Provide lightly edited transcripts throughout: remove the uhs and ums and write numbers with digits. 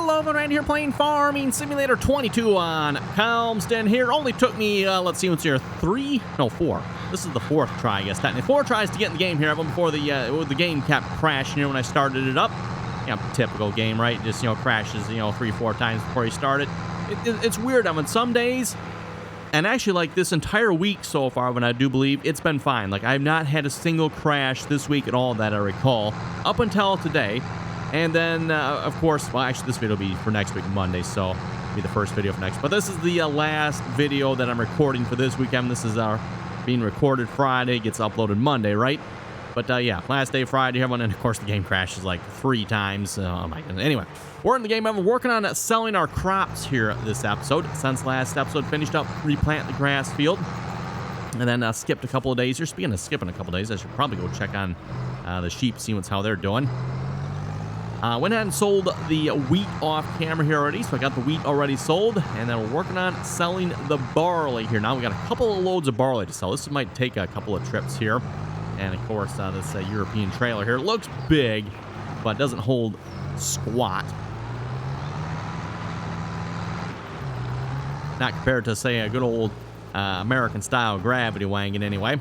Hello, everyone, here playing Farming Simulator 22 on Calmsden here. Only took me, let's see, what's here, 4. This is the 4th try, I guess, technically. 4 tries to get in the game here, before the game kept crashing here when I started it up. Yeah, typical game, right? Just, crashes, 3-4 times before you start it. It's weird. I mean, some days, and actually, like, this entire week so far, when I do believe, it's been fine. Like, I've not had a single crash this week at all that I recall, up until today. And then, of course, well, actually, this video will be for next week, Monday, so it'll be the first video for next. But this is the last video that I'm recording for this weekend. This is being recorded Friday, gets uploaded Monday, right? But, yeah, last day Friday, everyone, and, of course, the game crashes like 3 times. Oh, my goodness. Anyway, we're in the game. I'm working on selling our crops here this episode. Since last episode finished up, replant the grass field. And then skipped a couple of days here. Speaking of skipping a couple of days, I should probably go check on the sheep, see how they're doing. Went ahead and sold the wheat off camera here already, so I got the wheat already sold, and then we're working on selling the barley here. Now we got a couple of loads of barley to sell. This might take a couple of trips here, and of course this European trailer here looks big, but doesn't hold squat. Not compared to, say, a good old American-style gravity wagon anyway.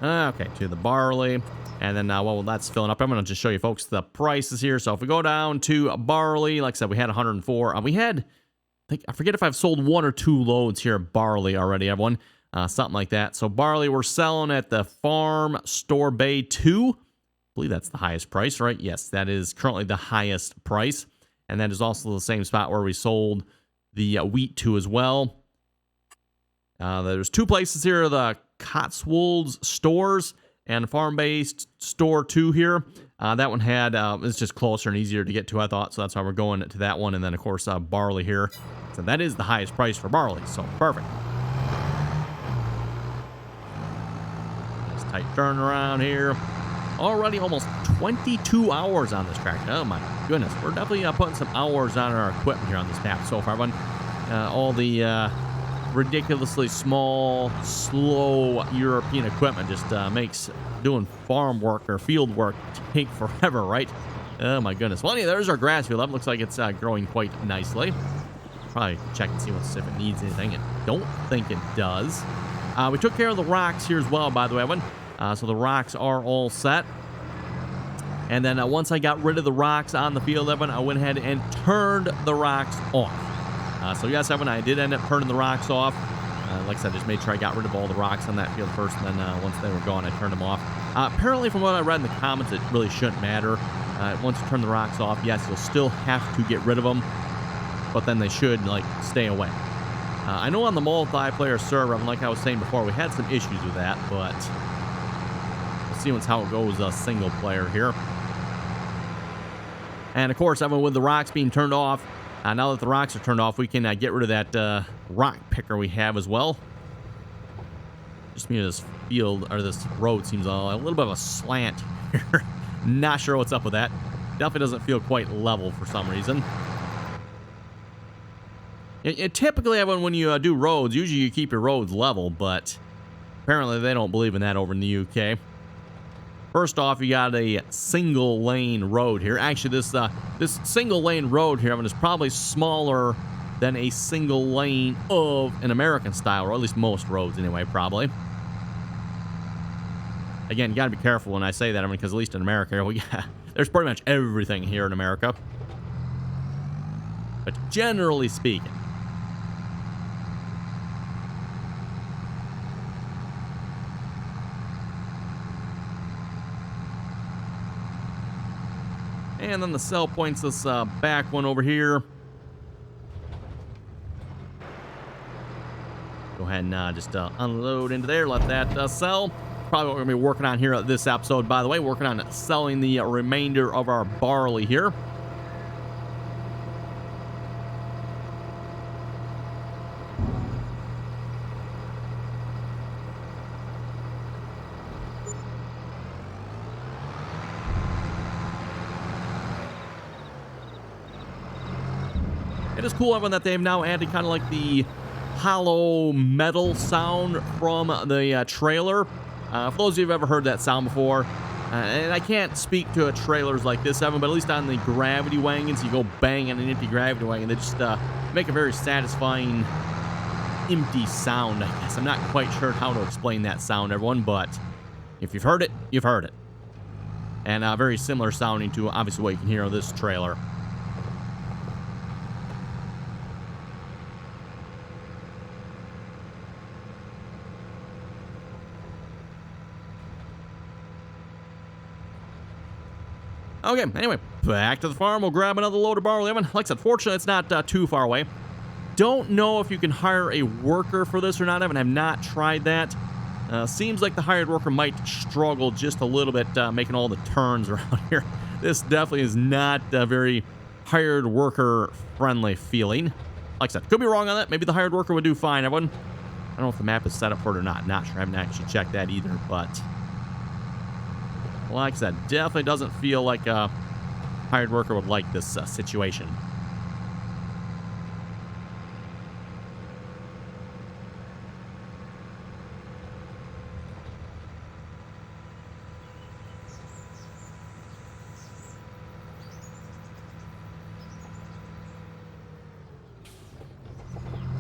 Okay, to the barley, and then while that's filling up, I'm going to just show you folks the prices here. So if we go down to barley, like I said, we had 104. We had, I forget if I've sold 1 or 2 loads here of barley already, everyone. Something like that. So barley we're selling at the Farm Store Bay 2. I believe that's the highest price, right? Yes, that is currently the highest price. And that is also the same spot where we sold the wheat to as well. There's 2 places here, the Cotswolds stores and farm-based store 2 here. That one had, it's just closer and easier to get to, I thought, so that's why we're going to that one. And then, of course, barley here. So that is the highest price for barley, so perfect. Nice tight turnaround here. Already almost 22 hours on this tractor. Oh, my goodness. We're definitely putting some hours on our equipment here on this map so far. All the ridiculously small, slow European equipment just makes doing farm work or field work take forever, right? Oh my goodness. Well, anyway, there's our grass field. That looks like it's growing quite nicely. Probably check and see if it needs anything. I don't think it does. We took care of the rocks here as well, by the way, Evan. So the rocks are all set. And then once I got rid of the rocks on the field, Evan, I went ahead and turned the rocks off. So yes, Evan, I did end up turning the rocks off. Like I said, just made sure I got rid of all the rocks on that field first, and then once they were gone, I turned them off. Apparently, from what I read in the comments, it really shouldn't matter. Once you turn the rocks off, yes, you'll still have to get rid of them, but then they should, like, stay away. I know on the multiplayer server, like I was saying before, we had some issues with that, but we'll see how it goes single player here. And, of course, Evan, with the rocks being turned off, now that the rocks are turned off, we can get rid of that rock picker we have as well. Just mean this field, or this road seems a little bit of a slant here. Not sure what's up with that. Definitely doesn't feel quite level for some reason. Typically, everyone, when you do roads, usually you keep your roads level, but apparently they don't believe in that over in the UK. First off, you got a single lane road here. Actually, this single lane road here, I mean, is probably smaller than a single lane of an American style, or at least most roads anyway, probably. Again, you got to be careful when I say that, I mean, because at least in America, there's pretty much everything here in America. But generally speaking, and then the cell points this back one over here. Go ahead and just unload into there. Let that sell. Probably what we're going to be working on here at this episode, by the way. Working on selling the remainder of our barley here. It is cool, Evan, that they've now added kind of like the hollow metal sound from the trailer. For those of you who've ever heard that sound before, And I can't speak to trailers like this, Evan, but at least on the gravity wagons, you go bang on an empty gravity wagon. They just make a very satisfying empty sound, I guess. I'm not quite sure how to explain that sound, everyone, but if you've heard it, you've heard it. And very similar sounding to, obviously, what you can hear on this trailer. Okay, anyway, back to the farm. We'll grab another load of barley, Evan. Like I said, fortunately, it's not too far away. Don't know if you can hire a worker for this or not, Evan. I've not tried that. Seems like the hired worker might struggle just a little bit making all the turns around here. This definitely is not a very hired worker friendly feeling. Like I said, could be wrong on that. Maybe the hired worker would do fine, everyone. I don't know if the map is set up for it or not. Not sure. I haven't actually checked that either, but like I said, definitely doesn't feel like a hired worker would like this situation.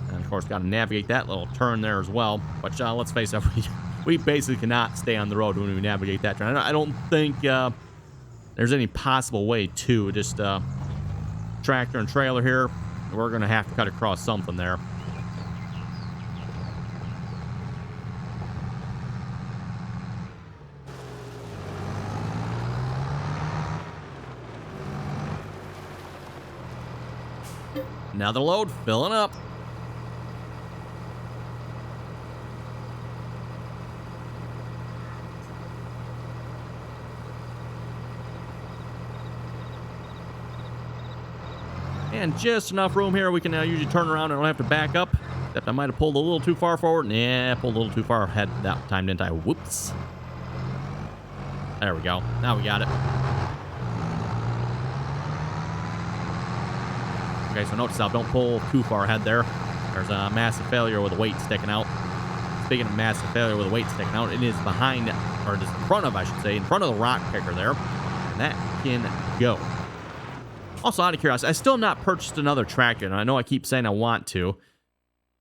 And of course, got to navigate that little turn there as well. Which, let's face it, we basically cannot stay on the road when we navigate that turn. I don't think there's any possible way to. Just tractor and trailer here. We're going to have to cut across something there. Another load filling up. And just enough room here. We can usually turn around and don't have to back up. Except I might have pulled a little too far forward. Yeah, pulled a little too far ahead that time, didn't I? Whoops. There we go. Now we got it. Okay, so note to self, don't pull too far ahead there. There's a massive failure with a weight sticking out. Speaking of massive failure with a weight sticking out, it is behind, or just in front of, I should say, in front of the rock picker there. And that can go. Also, out of curiosity, I still have not purchased another tractor, and I know I keep saying I want to.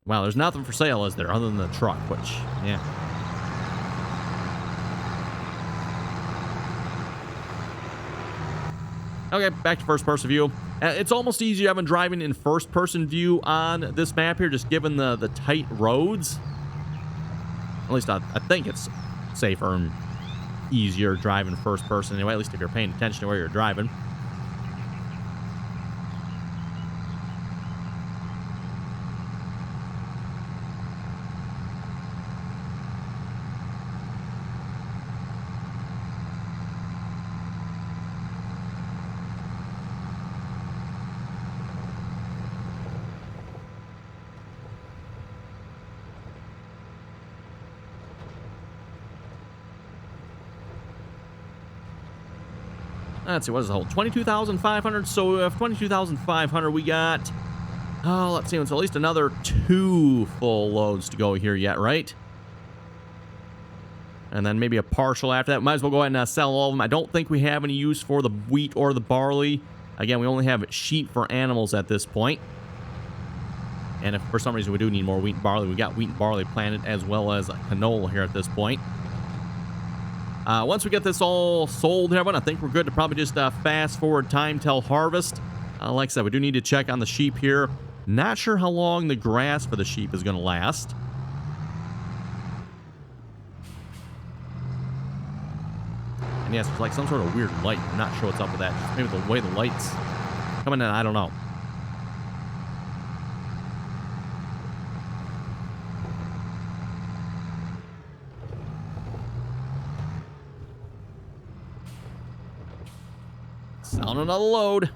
Wow, there's nothing for sale, is there, other than the truck, which, yeah. Okay, back to first-person view. It's almost easier having driving in first-person view on this map here, just given the tight roads. At least I think it's safer and easier driving first-person anyway, at least if you're paying attention to where you're driving. Let's see, what is the whole 22,500? So if 22,500, we got, oh, let's see, it's at least another 2 full loads to go here yet, right? And then maybe a partial after that. Might as well go ahead and sell all of them. I don't think we have any use for the wheat or the barley. Again, we only have sheep for animals at this point. And if for some reason we do need more wheat and barley, we got wheat and barley planted as well as canola here at this point. Once we get this all sold, everyone, I think we're good to probably just fast forward time till harvest. Like I said, we do need to check on the sheep here. Not sure how long the grass for the sheep is going to last. And yes, it's like some sort of weird light. I'm not sure what's up with that. Just maybe the way the light's coming in, I don't know. Selling another load.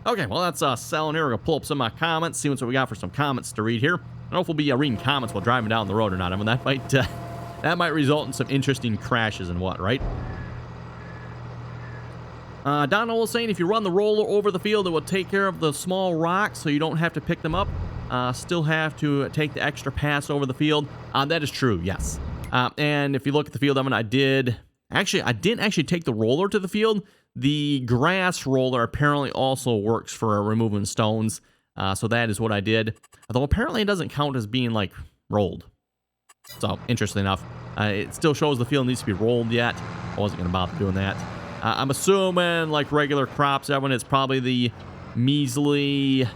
Okay, well, that's selling here. We're going to pull up some comments, see what we got for some comments to read here. I don't know if we'll be reading comments while driving down the road or not. I mean, that might result in some interesting crashes and what, right? Donald was saying if you run the roller over the field, it will take care of the small rocks so you don't have to pick them up. Still have to take the extra pass over the field. That is true, yes. And if you look at the field, I mean, I did Actually, I didn't actually take the roller to the field. The grass roller apparently also works for removing stones. So that is what I did. Although apparently it doesn't count as being, like, rolled. So, interesting enough. It still shows the field needs to be rolled yet. I wasn't going to bother doing that. I'm assuming, like regular crops, everyone, it's probably the measly,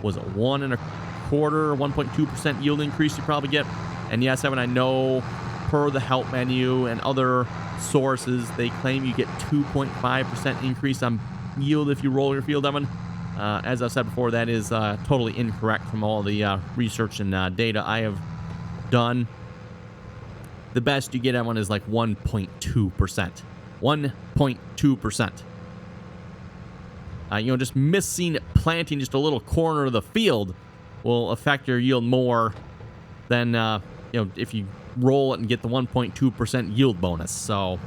was it 1.25% yield increase you probably get. And yes, Evan, I know per the help menu and other sources, they claim you get 2.5% increase on yield if you roll your field, Evan. As I've said before, that is totally incorrect from all the research and data I have done. The best you get, Evan, is like 1.2%. 1.2%. Just missing planting just a little corner of the field will affect your yield more than, if you roll it and get the 1.2% yield bonus. So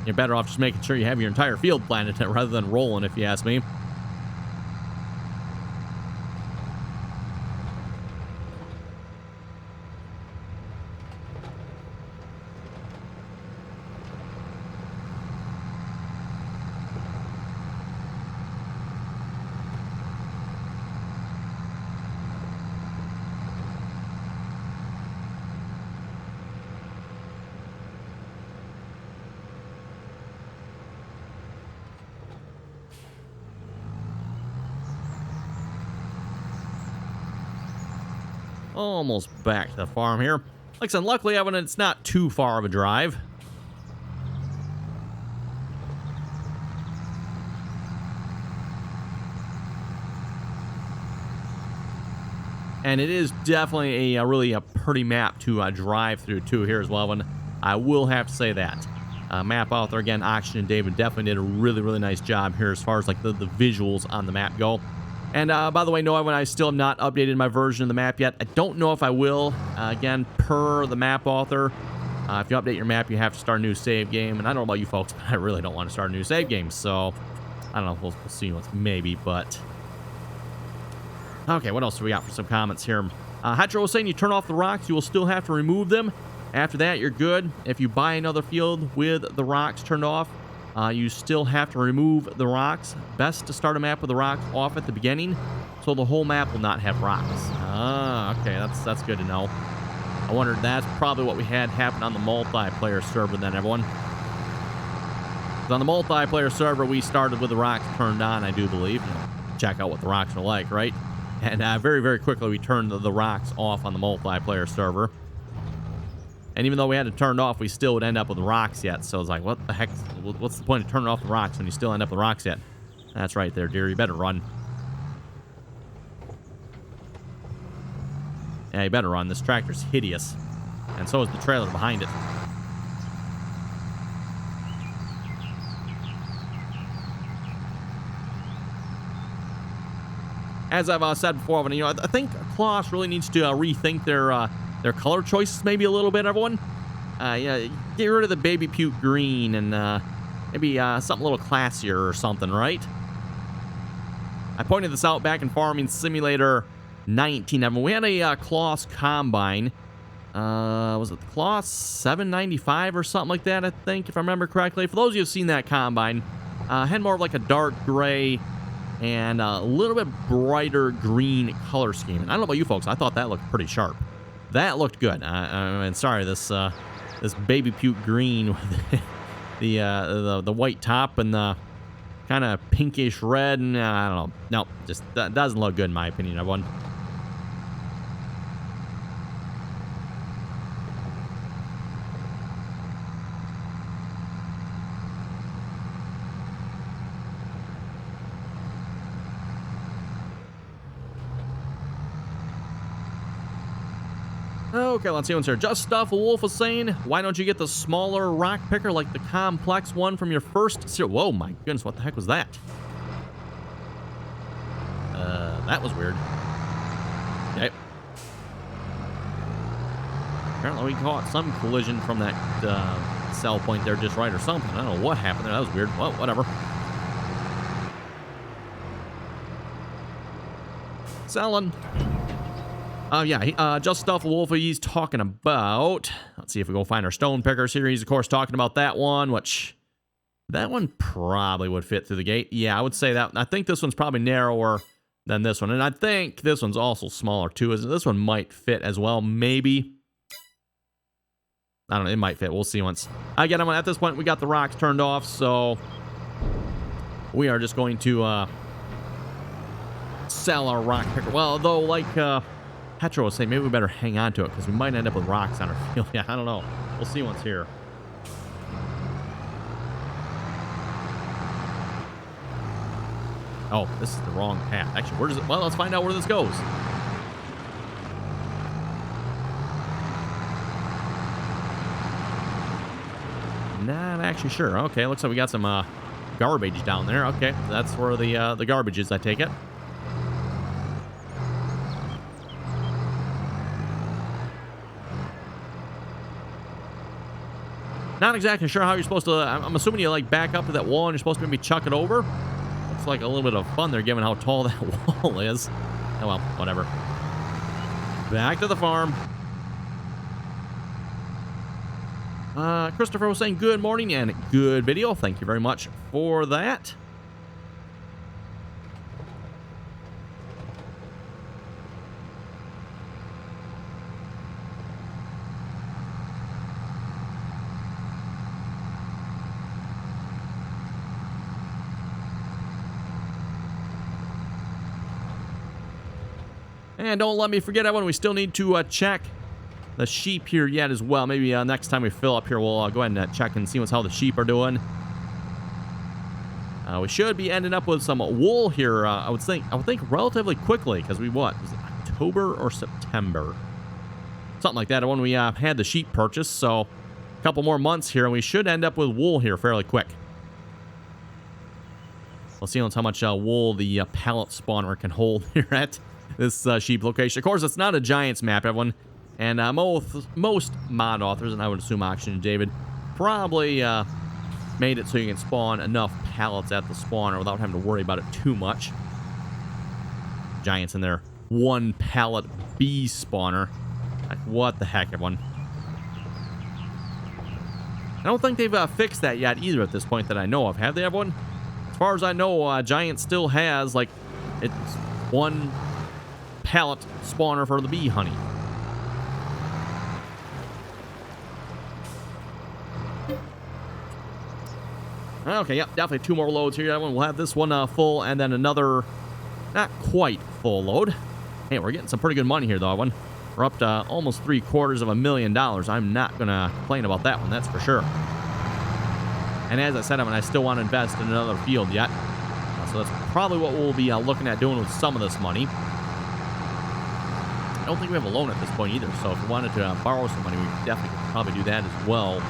you're better off just making sure you have your entire field planted rather than rolling, if you ask me. Almost back to the farm here. Like I said, luckily, Evan, it's not too far of a drive. And it is definitely a really pretty map to drive through, too, here as well, and I will have to say that. Map author, again, Oxygen David, definitely did a really, really nice job here as far as, like, the visuals on the map go. And by the way, no, I still have not updated my version of the map yet. I don't know if I will. Again, per the map author, if you update your map, you have to start a new save game. And I don't know about you folks, but I really don't want to start a new save game. So, I don't know. We'll see what's maybe, but... Okay, what else do we got for some comments here? Hydro was saying you turn off the rocks, you will still have to remove them. After that, you're good. If you buy another field with the rocks turned off, you still have to remove the rocks. Best to start a map with the rocks off at the beginning, so the whole map will not have rocks. Ah, okay, that's good to know. I wondered, that's probably what we had happen on the multiplayer server then, everyone. On the multiplayer server, we started with the rocks turned on, I do believe. Check out what the rocks are like, right? And very, very quickly, we turned the rocks off on the multiplayer server. And even though we had it turned off, we still would end up with rocks yet. So it's like, what the heck? What's the point of turning off the rocks when you still end up with rocks yet? That's right there, dear. You better run. Yeah, you better run. This tractor's hideous. And so is the trailer behind it. As I've said before, I think Kloss really needs to rethink their color choices maybe a little bit, everyone. Get rid of the baby puke green and maybe something a little classier or something, right? I pointed this out back in Farming Simulator 19. Everyone, we had a Kloss Combine. Was it the Kloss 795 or something like that, I think, if I remember correctly. For those of you who've seen that Combine, had more of like a dark gray and a little bit brighter green color scheme. And I don't know about you folks, I thought that looked pretty sharp. That looked good. I'm sorry, this baby puke green with the white top and the kind of pinkish red, and I don't know. No, just that doesn't look good in my opinion, everyone. Okay, let's see what's here. Just Stuff Wolf was saying, why don't you get the smaller rock picker like the complex one from your first series? Whoa, my goodness, what the heck was that? That was weird. Okay. Apparently we caught some collision from that cell point there just right or something. I don't know what happened there. That was weird. Well, whatever. Selling. Yeah, Just Stuff Wolf, he's talking about, let's see if we go find our Stone Picker series, of course, talking about that one, which, that one probably would fit through the gate. Yeah, I would say that. I think this one's probably narrower than this one, and I think this one's also smaller, too. This one might fit as well, maybe. I don't know, it might fit. We'll see once. Again, at this point, we got the rocks turned off, so we are just going to sell our rock picker. Well, though, like Petro was saying, maybe we better hang on to it because we might end up with rocks on our field. Yeah, I don't know. We'll see once here. Oh, this is the wrong path. Actually, where does it? Well, let's find out where this goes. Not actually sure. Okay, looks like we got some garbage down there. Okay, that's where the garbage is, I take it. Not exactly sure how you're supposed to... I'm assuming you, like, back up to that wall and you're supposed to maybe chuck it over. Looks like a little bit of fun there, given how tall that wall is. Oh, well, whatever. Back to the farm. Christopher was saying good morning and good video. Thank you very much for that. And don't let me forget, everyone, we still need to check the sheep here yet as well. Maybe next time we fill up here, we'll go ahead and check and see how the sheep are doing. We should be ending up with some wool here. I would think relatively quickly, because we was it October or September, something like that when we had the sheep purchased. So a couple more months here, and we should end up with wool here fairly quick. We'll see how much wool the pallet spawner can hold here at this sheep location. Of course, it's not a Giants map, everyone. And most mod authors, and I would assume Oxygen David, probably made it so you can spawn enough pallets at the spawner without having to worry about it too much. Giants in their one pallet bee spawner. Like, what the heck, everyone? I don't think they've fixed that yet either at this point that I know of. Have they, everyone? As far as I know, Giant still has, like, it's one pallet spawner for the bee honey. Okay, yep, definitely 2 more loads here. We'll have this one full, and then another not quite full load. Hey, we're getting some pretty good money here, though. We're up to almost $750,000. I'm not going to complain about that one, that's for sure. And as I said, I still want to invest in another field yet. So that's probably what we'll be looking at doing with some of this money. I don't think we have a loan at this point either, so if we wanted to borrow some money, we definitely could probably do that as well.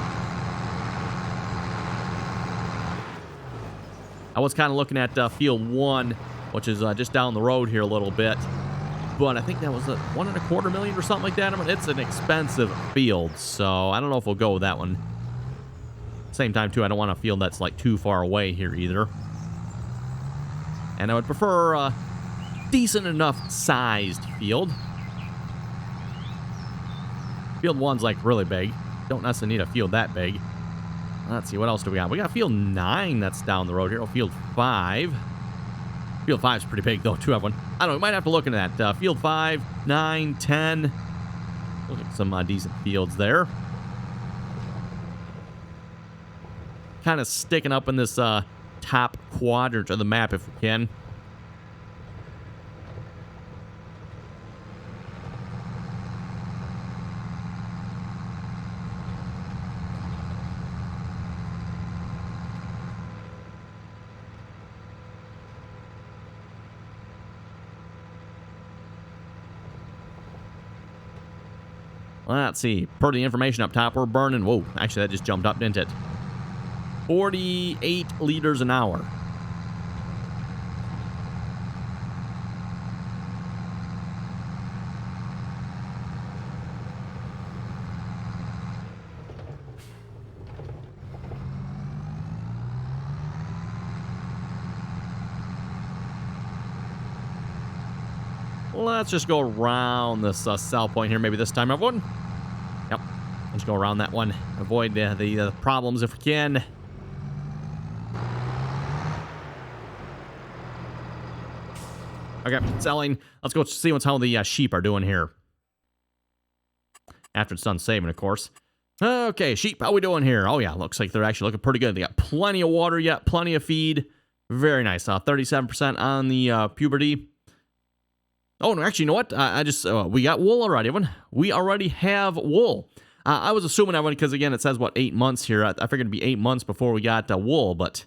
I was kind of looking at field 1, which is just down the road here a little bit. But I think that was $1.25 million or something like that. I mean, it's an expensive field, so I don't know if we'll go with that one. Same time, too, I don't want a field that's like too far away here either. And I would prefer a decent enough sized field. Field 1's like really big. Don't necessarily need a field that big. Let's see, what else do we got? We got field 9 that's down the road here. Oh, field 5. Field 5's pretty big, though, too, everyone. I don't know, we might have to look into that. Field 5, 9, 10. Look at some decent fields there. Kind of sticking up in this top quadrant of the map if we can. Let's see. Per the information up top, we're burning... Whoa, actually, that just jumped up, didn't it? 48 liters an hour. let's just go around this sell point here maybe this time, everyone. Yep. Let's go around that one. Avoid the problems if we can. Okay, selling. Let's go see how the sheep are doing here. After it's done saving, of course. Okay, sheep, how we doing here? Oh, yeah, looks like they're actually looking pretty good. They got plenty of water yet, plenty of feed. Very nice. 37% on the puberty. Oh, no, actually, you know what? We got wool already, everyone. We already have wool. I was assuming that one because, again, it says, what, 8 months here. I figured it'd be 8 months before we got wool, but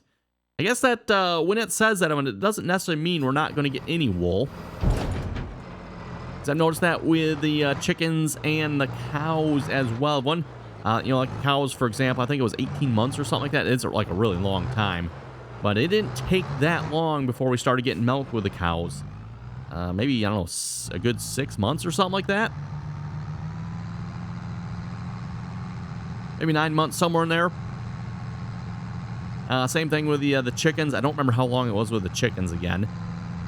I guess that when it says that, it doesn't necessarily mean we're not going to get any wool. Because I've noticed that with the chickens and the cows as well. One, like cows, for example, I think it was 18 months or something like that. It's like a really long time. But it didn't take that long before we started getting milk with the cows. Maybe, I don't know, a good 6 months or something like that. Maybe 9 months, somewhere in there. Same thing with the chickens. I don't remember how long it was with the chickens again.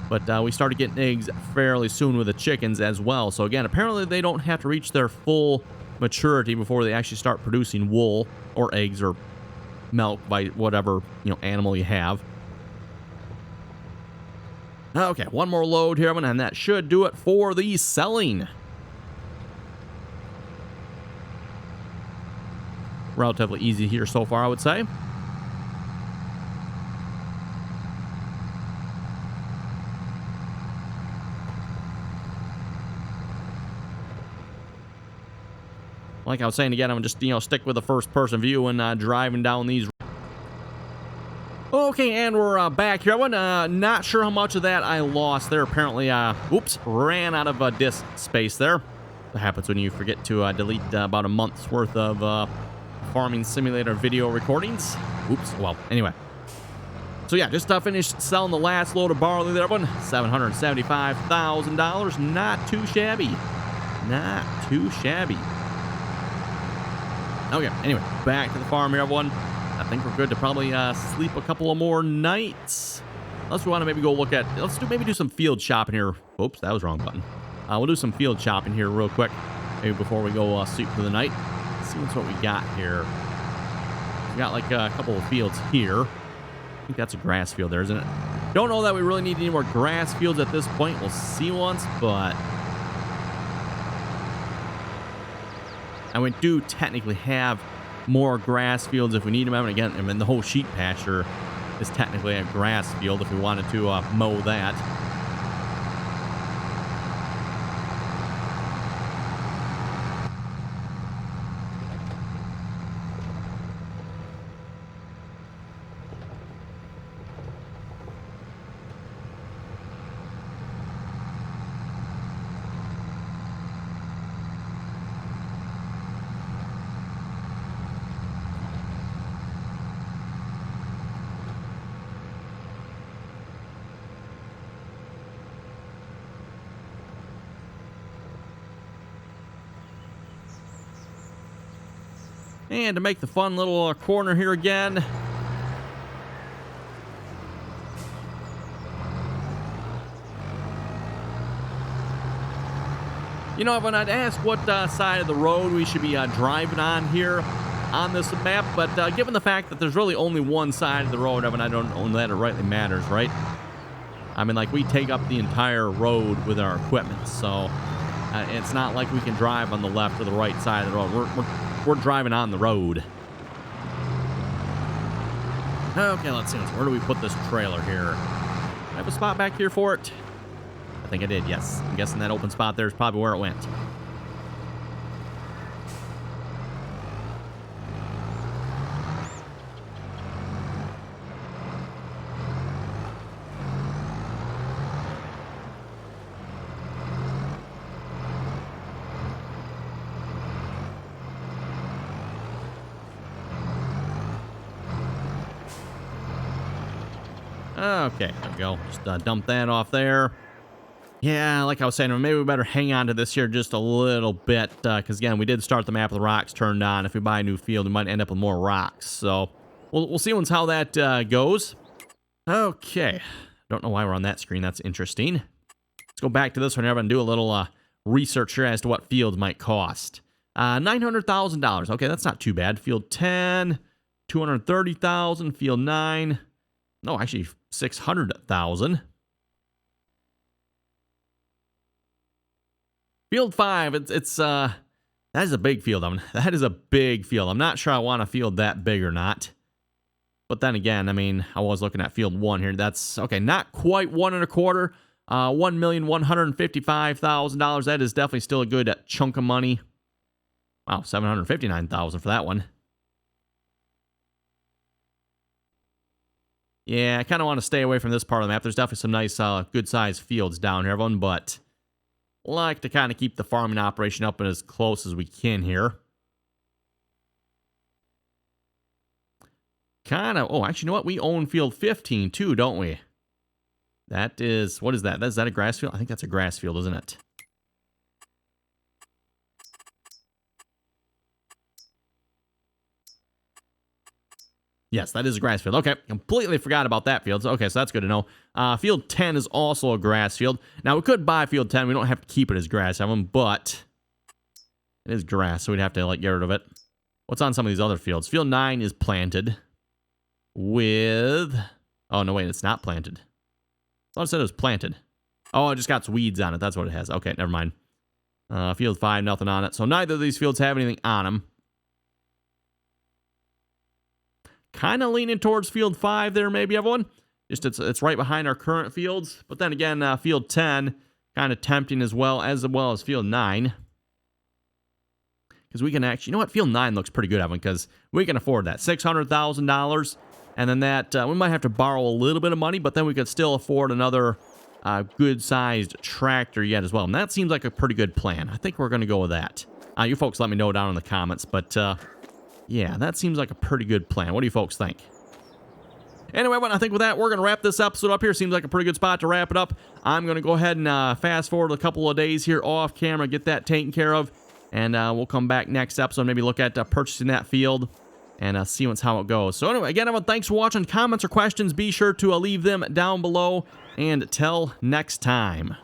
But we started getting eggs fairly soon with the chickens as well. So again, apparently they don't have to reach their full maturity before they actually start producing wool or eggs or milk by whatever, animal you have. Okay, one more load here, and that should do it for the selling. Relatively easy here so far, I would say. Like I was saying again, I'm just, stick with the first-person view and driving down these. Okay, and we're back here. I'm not sure how much of that I lost there. Apparently, ran out of disk space there. That happens when you forget to delete about a month's worth of Farming Simulator video recordings. Oops, well, anyway. So yeah, just finished selling the last load of barley there, everyone. $775,000. Not too shabby. Not too shabby. Okay, anyway, back to the farm here, everyone. I think we're good to probably sleep a couple of more nights. Unless we want to maybe go look at... maybe do some field shopping here. Oops, that was the wrong button. We'll do some field shopping here real quick. Maybe before we go sleep for the night. Let's see what we got here. We got like a couple of fields here. I think that's a grass field there, isn't it? Don't know that we really need any more grass fields at this point. We'll see once, but... And we do technically have more grass fields if we need them. And again, the whole sheep pasture is technically a grass field if we wanted to mow that. And to make the fun little corner here again. When I'd ask what side of the road we should be driving on here on this map, but given the fact that there's really only one side of the road, I don't know that it rightly matters, right? We take up the entire road with our equipment, so it's not like we can drive on the left or the right side of the road. We're driving on the road. Okay, let's see. Where do we put this trailer here? Do I have a spot back here for it? I think I did, yes. I'm guessing that open spot there is probably where it went. Okay, there we go. Just dump that off there. Yeah, like I was saying, maybe we better hang on to this here just a little bit. Because, again, we did start the map with the rocks turned on. If we buy a new field, we might end up with more rocks. So, we'll see how that goes. Okay. Don't know why we're on that screen. That's interesting. Let's go back to this one here and do a little research here as to what fields might cost. $900,000. Okay, that's not too bad. Field 10, $230,000. Field 9, no, actually $600,000. Field 5, it's that is a big field. That is a big field. I'm not sure I want a field that big or not. But then again, I mean, I was looking at field 1 here. That's okay, not quite 1.25. $1,155,000. That is definitely still a good chunk of money. Wow, $759,000 for that one. Yeah, I kind of want to stay away from this part of the map. There's definitely some nice, good-sized fields down here, everyone, but like to kind of keep the farming operation up as close as we can here. Kind of, oh, actually, you know what? We own field 15 too, don't we? That is, what is that? Is that a grass field? I think that's a grass field, isn't it? Yes, that is a grass field. Okay, completely forgot about that field. Okay, so that's good to know. Field 10 is also a grass field. Now, we could buy field 10. We don't have to keep it as grass, but it is grass, so we'd have to, like, get rid of it. What's on some of these other fields? Field 9 is planted with... Oh, no, wait, it's not planted. I thought it said it was planted. Oh, it just got weeds on it. That's what it has. Okay, never mind. Field 5, nothing on it. So neither of these fields have anything on them. Kind of leaning towards field 5 there, maybe, everyone. Just it's right behind our current fields. But then again, field 10, kind of tempting as well as field 9. Because we can actually... You know what? Field 9 looks pretty good, Evan, because we can afford that. $600,000. And then that, we might have to borrow a little bit of money, but then we could still afford another good-sized tractor yet as well. And that seems like a pretty good plan. I think we're going to go with that. You folks let me know down in the comments, but yeah, that seems like a pretty good plan. What do you folks think? Anyway, I think with that, we're going to wrap this episode up here. Seems like a pretty good spot to wrap it up. I'm going to go ahead and fast forward a couple of days here off camera, get that taken care of, and we'll come back next episode, maybe look at purchasing that field. And see how it goes. So anyway, again, everyone, thanks for watching. Comments or questions, be sure to leave them down below. And till next time.